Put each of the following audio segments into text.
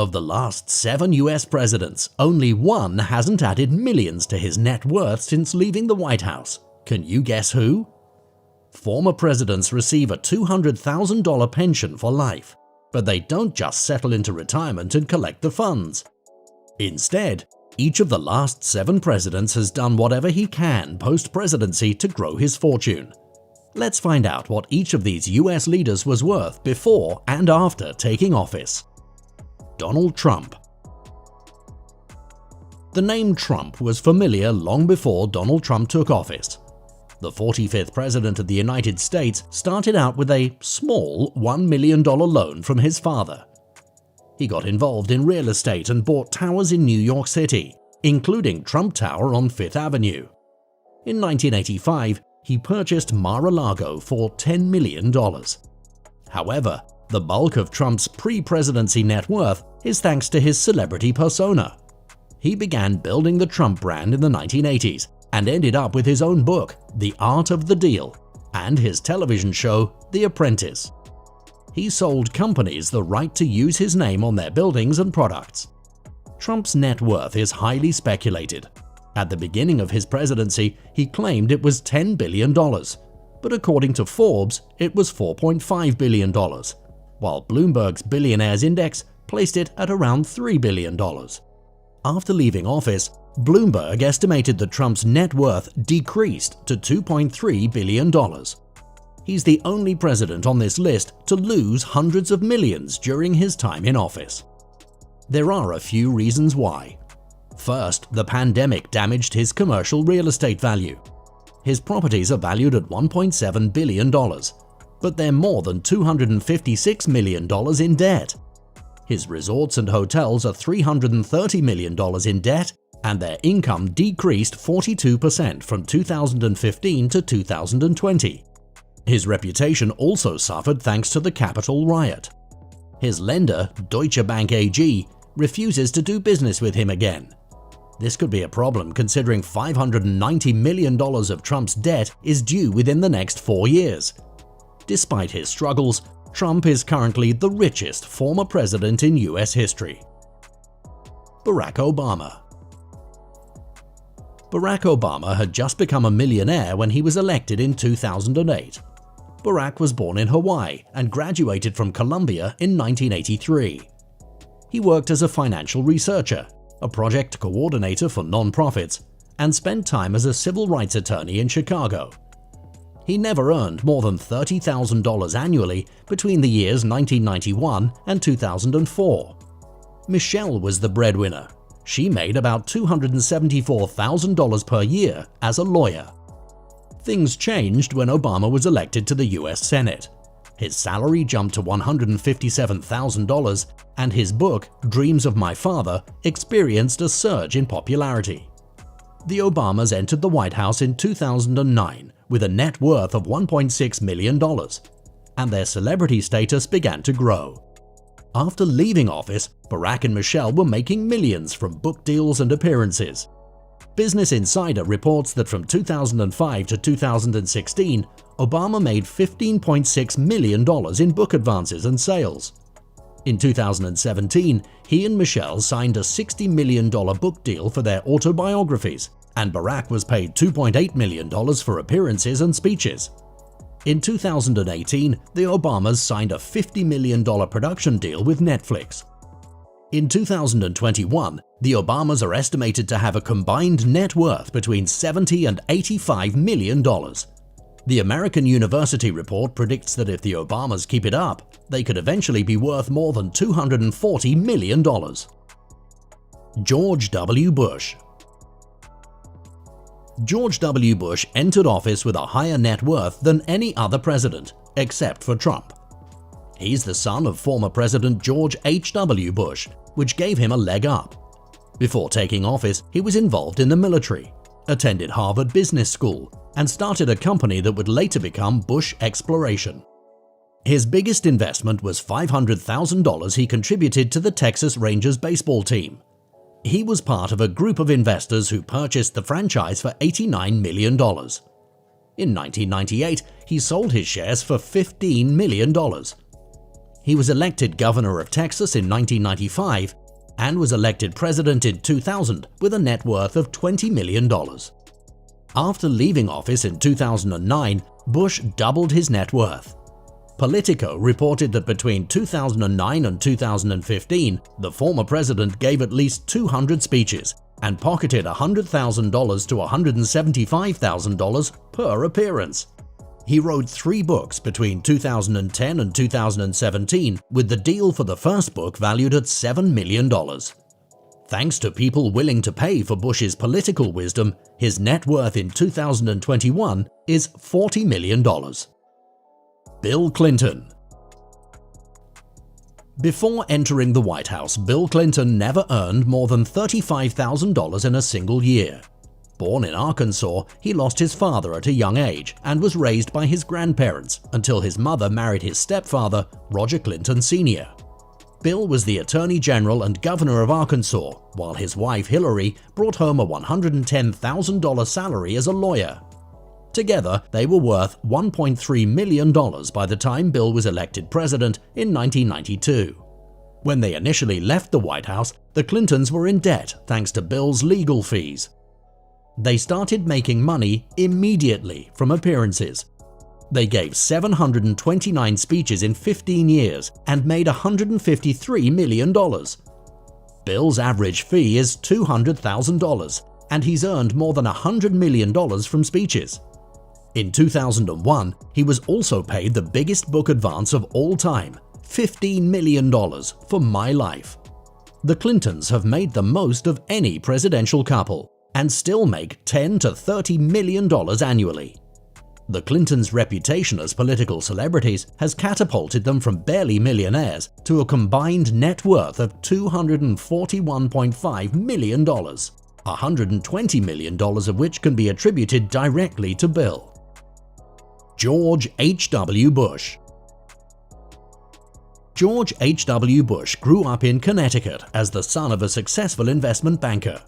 Of the last 7 US presidents, only one hasn't added millions to his net worth since leaving the White House. Can you guess who? Former presidents receive a $200,000 pension for life, but they don't just settle into retirement and collect the funds. Instead, each of the last 7 presidents has done whatever he can post-presidency to grow his fortune. Let's find out what each of these US leaders was worth before and after taking office. Donald Trump. The name Trump was familiar long before Donald Trump took office. The 45th President of the United States started out with a small $1 million loan from his father. He got involved in real estate and bought towers in New York City, including Trump Tower on Fifth Avenue. In 1985, he purchased Mar-a-Lago for $10 million. However, the bulk of Trump's pre-presidency net worth is thanks to his celebrity persona. He began building the Trump brand in the 1980s and ended up with his own book, The Art of the Deal, and his television show, The Apprentice. He sold companies the right to use his name on their buildings and products. Trump's net worth is highly speculated. At the beginning of his presidency, he claimed it was $10 billion, but according to Forbes, it was $4.5 billion, while Bloomberg's Billionaires Index placed it at around $3 billion. After leaving office, Bloomberg estimated that Trump's net worth decreased to $2.3 billion. He's the only president on this list to lose hundreds of millions during his time in office. There are a few reasons why. First, the pandemic damaged his commercial real estate value. His properties are valued at $1.7 billion, but they're more than $256 million in debt. His resorts and hotels are $330 million in debt, and their income decreased 42% from 2015 to 2020. His reputation also suffered thanks to the Capitol riot. His lender, Deutsche Bank AG, refuses to do business with him again. This could be a problem considering $590 million of Trump's debt is due within the next 4 years. Despite his struggles, Trump is currently the richest former president in US history. Barack Obama. Barack Obama had just become a millionaire when he was elected in 2008. Barack was born in Hawaii and graduated from Columbia in 1983. He worked as a financial researcher, a project coordinator for nonprofits, and spent time as a civil rights attorney in Chicago. He never earned more than $30,000 annually between the years 1991 and 2004. Michelle was the breadwinner. She made about $274,000 per year as a lawyer. Things changed when Obama was elected to the US Senate. His salary jumped to $157,000, and his book, Dreams of My Father, experienced a surge in popularity. The Obamas entered the White House in 2009 with a net worth of $1.6 million, and their celebrity status began to grow. After leaving office, Barack and Michelle were making millions from book deals and appearances. Business Insider reports that from 2005 to 2016, Obama made $15.6 million in book advances and sales. In 2017, he and Michelle signed a $60 million book deal for their autobiographies, and Barack was paid $2.8 million for appearances and speeches. In 2018, the Obamas signed a $50 million production deal with Netflix. In 2021, the Obamas are estimated to have a combined net worth between $70 and $85 million. The American University report predicts that if the Obamas keep it up, they could eventually be worth more than $240 million. George W. Bush. George W. Bush entered office with a higher net worth than any other president, except for Trump. He's the son of former President George H.W. Bush, which gave him a leg up. Before taking office, he was involved in the military, attended Harvard Business School, and started a company that would later become Bush Exploration. His biggest investment was $500,000 he contributed to the Texas Rangers baseball team. He was part of a group of investors who purchased the franchise for $89 million. In 1998, he sold his shares for $15 million. He was elected governor of Texas in 1995 and was elected president in 2000 with a net worth of $20 million. After leaving office in 2009, Bush doubled his net worth. Politico reported that between 2009 and 2015, the former president gave at least 200 speeches and pocketed $100,000 to $175,000 per appearance. He wrote 3 books between 2010 and 2017, with the deal for the first book valued at $7 million. Thanks to people willing to pay for Bush's political wisdom, his net worth in 2021 is $40 million. Bill Clinton. Before entering the White House, Bill Clinton never earned more than $35,000 in a single year. Born in Arkansas, he lost his father at a young age and was raised by his grandparents until his mother married his stepfather, Roger Clinton Sr. Bill was the Attorney General and Governor of Arkansas, while his wife Hillary brought home a $110,000 salary as a lawyer. Together, they were worth $1.3 million by the time Bill was elected president in 1992. When they initially left the White House, the Clintons were in debt thanks to Bill's legal fees. They started making money immediately from appearances. They gave 729 speeches in 15 years and made $153 million. Bill's average fee is $200,000, and he's earned more than $100 million from speeches. In 2001, he was also paid the biggest book advance of all time, $15 million for My Life. The Clintons have made the most of any presidential couple and still make $10 to $30 million annually. The Clintons' reputation as political celebrities has catapulted them from barely millionaires to a combined net worth of $241.5 million, $120 million of which can be attributed directly to Bill. George H.W. Bush. George H.W. Bush grew up in Connecticut as the son of a successful investment banker.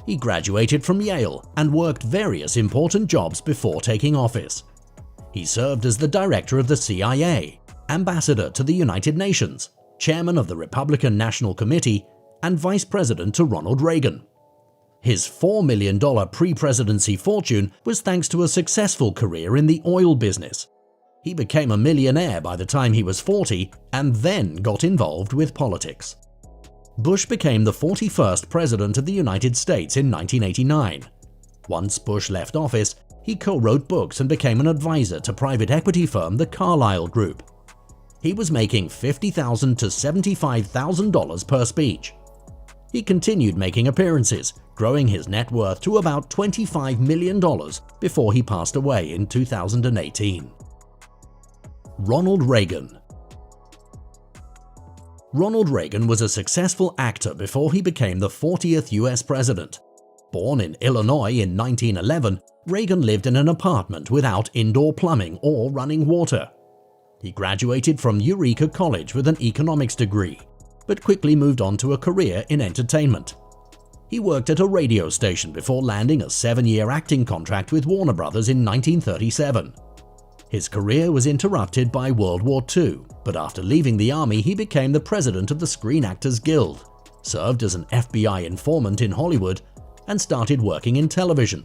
He graduated from Yale and worked various important jobs before taking office. He served as the director of the CIA, ambassador to the United Nations, chairman of the Republican National Committee, and vice president to Ronald Reagan. His $4 million pre-presidency fortune was thanks to a successful career in the oil business. He became a millionaire by the time he was 40 and then got involved with politics. Bush became the 41st President of the United States in 1989. Once Bush left office, he co-wrote books and became an advisor to private equity firm the Carlyle Group. He was making $50,000 to $75,000 per speech. He continued making appearances, growing his net worth to about $25 million before he passed away in 2018. Ronald Reagan. Ronald Reagan was a successful actor before he became the 40th US president. Born in Illinois in 1911, Reagan lived in an apartment without indoor plumbing or running water. He graduated from Eureka College with an economics degree, but quickly moved on to a career in entertainment. He worked at a radio station before landing a 7-year acting contract with Warner Brothers in 1937. His career was interrupted by World War II, but after leaving the army he became the president of the Screen Actors Guild, served as an FBI informant in Hollywood, and started working in television.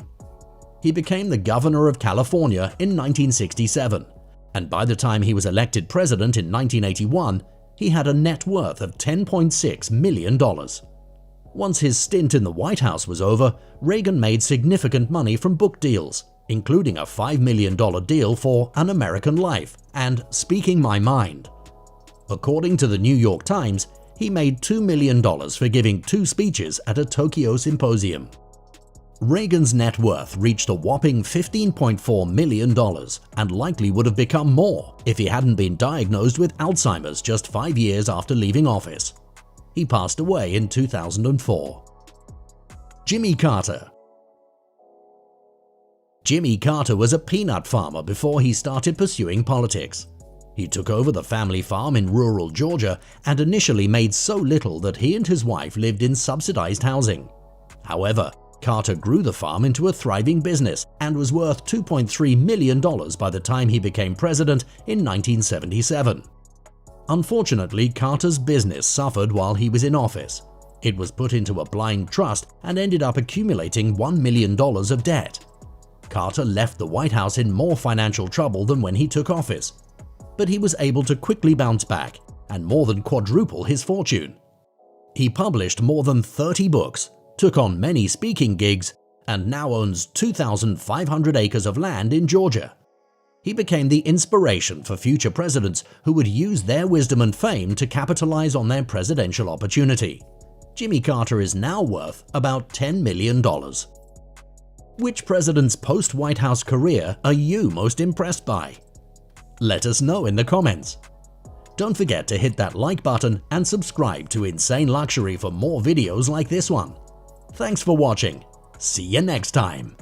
He became the governor of California in 1967, and by the time he was elected president in 1981, he had a net worth of $10.6 million. Once his stint in the White House was over, Reagan made significant money from book deals, including a $5 million deal for An American Life and Speaking My Mind. According to the New York Times, he made $2 million for giving 2 speeches at a Tokyo symposium. Reagan's net worth reached a whopping $15.4 million and likely would have become more if he hadn't been diagnosed with Alzheimer's just 5 years after leaving office. He passed away in 2004. Jimmy Carter. Jimmy Carter was a peanut farmer before he started pursuing politics. He took over the family farm in rural Georgia and initially made so little that he and his wife lived in subsidized housing. However, Carter grew the farm into a thriving business and was worth $2.3 million by the time he became president in 1977. Unfortunately, Carter's business suffered while he was in office. It was put into a blind trust and ended up accumulating $1 million of debt. Carter left the White House in more financial trouble than when he took office, but he was able to quickly bounce back and more than quadruple his fortune. He published more than 30 books, took on many speaking gigs, and now owns 2,500 acres of land in Georgia. He became the inspiration for future presidents who would use their wisdom and fame to capitalize on their presidential opportunity. Jimmy Carter is now worth about $10 million. Which president's post-White House career are you most impressed by? Let us know in the comments. Don't forget to hit that like button and subscribe to Insane Luxury for more videos like this one. Thanks for watching. See you next time.